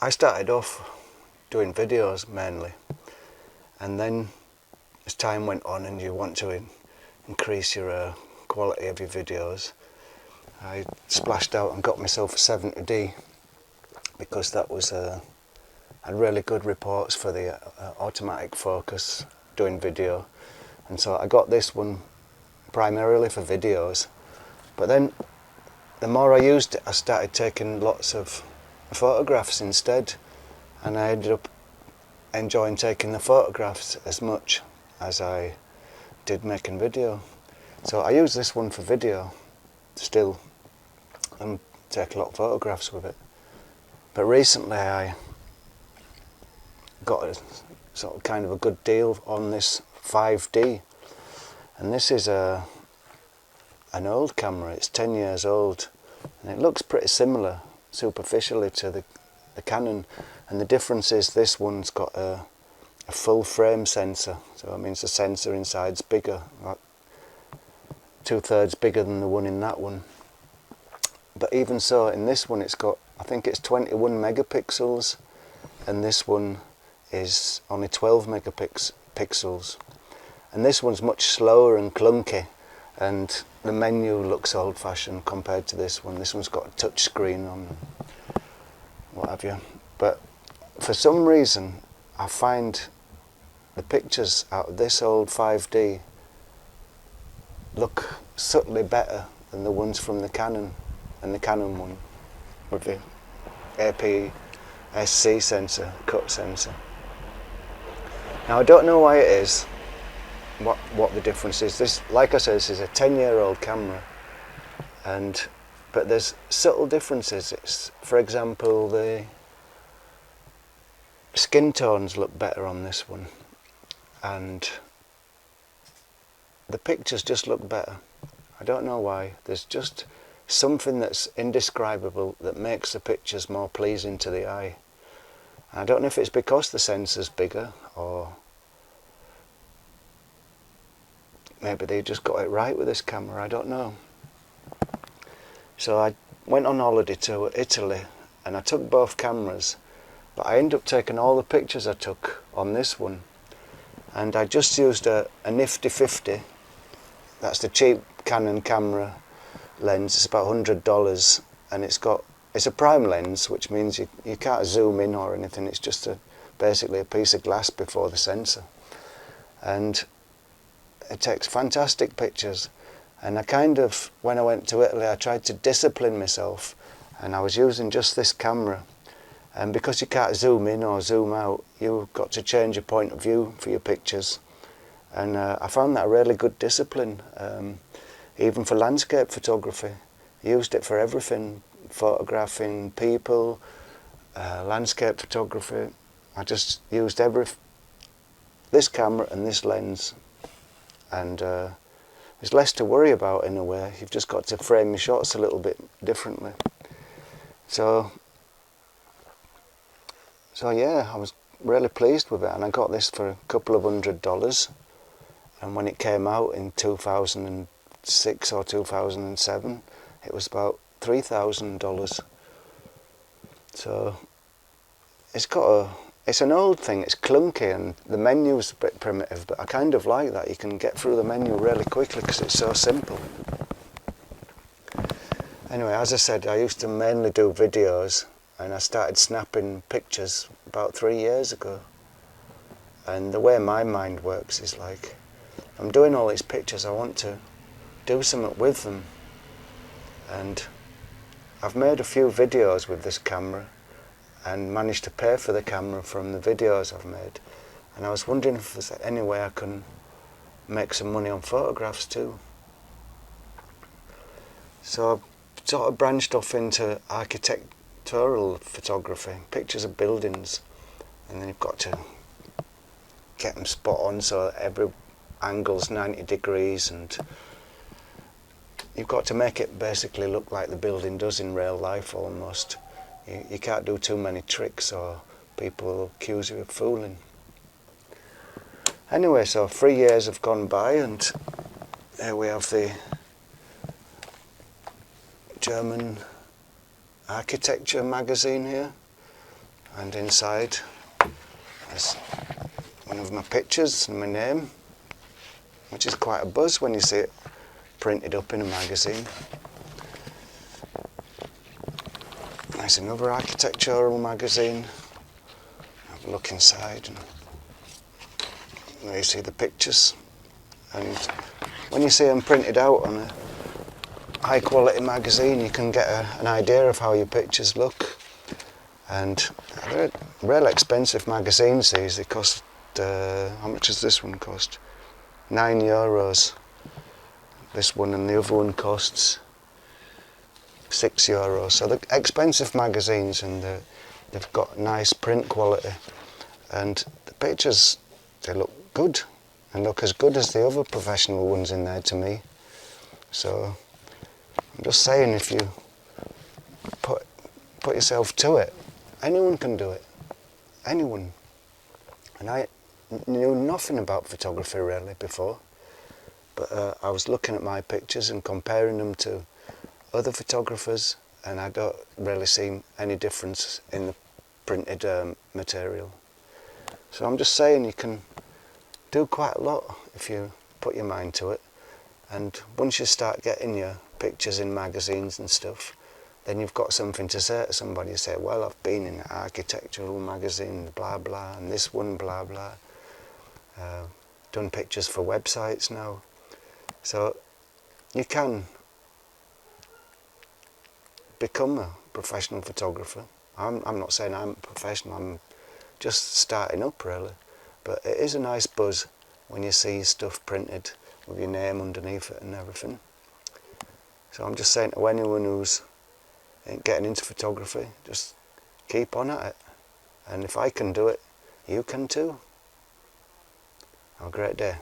I started off doing videos mainly, and then as time went on and you want to increase your quality of your videos, I splashed out and got myself a 70D because that was had really good reports for the automatic focus doing video, and so I got this one primarily for videos. But then the more I used it, I started taking lots of photographs instead, and I ended up enjoying taking the photographs as much as I did making video. So I use this one for video still and take a lot of photographs with it. But recently I got a sort of kind of a good deal on this 5D, and this is an old camera. It's 10 years old, and it looks pretty similar superficially to the Canon, and the difference is this one's got a full frame sensor, so that means the sensor inside's bigger, like 2/3 bigger than the one in that one. But even so, in this one it's got, I think it's 21 megapixels, and this one is only 12 megapixels. And this one's much slower and clunky, and the menu looks old-fashioned compared to this one. This one's got a touch screen on, what have you. But for some reason, I find the pictures out of this old 5D look subtly better than the ones from the Canon, and the Canon one with the APS-C sensor, cut sensor. Now I don't know why it is, what the difference is. This, like I said, this is a 10-year-old camera, but there's subtle differences. It's, for example, the skin tones look better on this one, and the pictures just look better. I don't know why. There's just something that's indescribable that makes the pictures more pleasing to the eye. I don't know if it's because the sensor's bigger, or maybe they just got it right with this camera, I don't know. So I went on holiday to Italy, and I took both cameras, but I ended up taking all the pictures I took on this one, and I just used a Nifty 50. That's the cheap Canon camera lens. It's about $100, and it's a prime lens, which means you can't zoom in or anything. It's just basically a piece of glass before the sensor, and it takes fantastic pictures. And I kind of, when I went to Italy, I tried to discipline myself, and I was using just this camera. And because you can't zoom in or zoom out, you've got to change your point of view for your pictures. And I found that a really good discipline, even for landscape photography. I used it for everything, photographing people, landscape photography. I just used this camera and this lens, and there's less to worry about in a way. You've just got to frame your shots a little bit differently. So yeah, I was really pleased with it, and I got this for a couple of $100. And when it came out in 2006 or 2007, it was about $3,000. So it's an old thing, it's clunky, and the menu's a bit primitive, but I kind of like that. You can get through the menu really quickly because it's so simple. Anyway, as I said, I used to mainly do videos, and I started snapping pictures about 3 years ago. And the way my mind works is like, I'm doing all these pictures, I want to do something with them. And I've made a few videos with this camera and managed to pay for the camera from the videos I've made. And I was wondering if there's any way I can make some money on photographs too. So I've sort of branched off into architectural photography, pictures of buildings, and then you've got to get them spot on so every angle's 90 degrees, and you've got to make it basically look like the building does in real life almost. You can't do too many tricks or people will accuse you of fooling. Anyway, so 3 years have gone by, and here we have the German architecture magazine here, And inside there's one of my pictures and my name, which is quite a buzz when you see it printed up in a magazine. There's another architectural magazine. Have a look inside, and there you see the pictures. And when you see them printed out on a high quality magazine, you can get an idea of how your pictures look. And they're real expensive magazines these. They cost, how much does this one cost? €9. This one and the other one costs €6. So they're expensive magazines, and they've got nice print quality. And the pictures, they look good, and look as good as the other professional ones in there to me. So I'm just saying, if you put yourself to it, anyone can do it. Anyone. And I knew nothing about photography really before, but I was looking at my pictures and comparing them to other photographers, and I don't really see any difference in the printed material. So I'm just saying, you can do quite a lot if you put your mind to it. And once you start getting your pictures in magazines and stuff, then you've got something to say to somebody. You say, well, I've been in an architectural magazine, blah blah, and this one, blah blah. Done pictures for websites now. So you can become a professional photographer. I'm not saying I'm a professional, I'm just starting up really. But it is a nice buzz when you see stuff printed with your name underneath it and everything. So I'm just saying to anyone who's getting into photography, just keep on at it. And if I can do it, you can too. Have a great day.